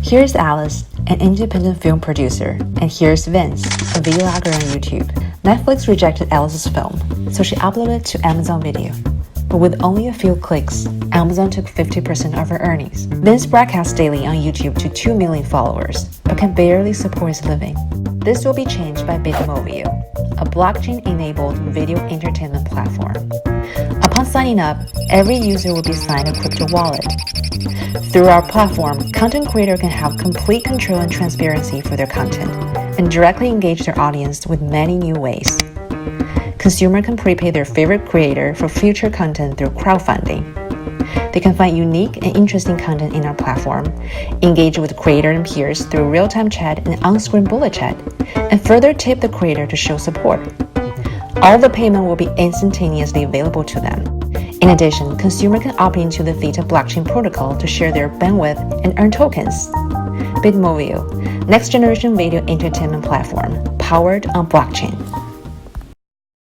Here's Alice, an independent film producer, and here's Vince, a videographer on YouTube. Netflix rejected Alice's film, so she uploaded it to Amazon Video. But with only a few clicks, Amazon took 50% of her earnings. Vince broadcasts daily on YouTube to 2 million followers, but can barely support his living. This will be changed by BitMovio, a blockchain-enabled video entertainment platform. Upon signing up, every user will be assigned a crypto wallet. Through our platform, content creators can have complete control and transparency for their content and directly engage their audience with many new ways. Consumers can prepay their favorite creator for future content through crowdfunding. They can find unique and interesting content in our platform, engage with creators and peers through real-time chat and on-screen bullet chat, and further tip the creator to show support. All the payment will be instantaneously available to them. In addition, consumers can opt into the Theta blockchain protocol to share their bandwidth and earn tokens. BitMovio, next-generation video entertainment platform, powered on blockchain.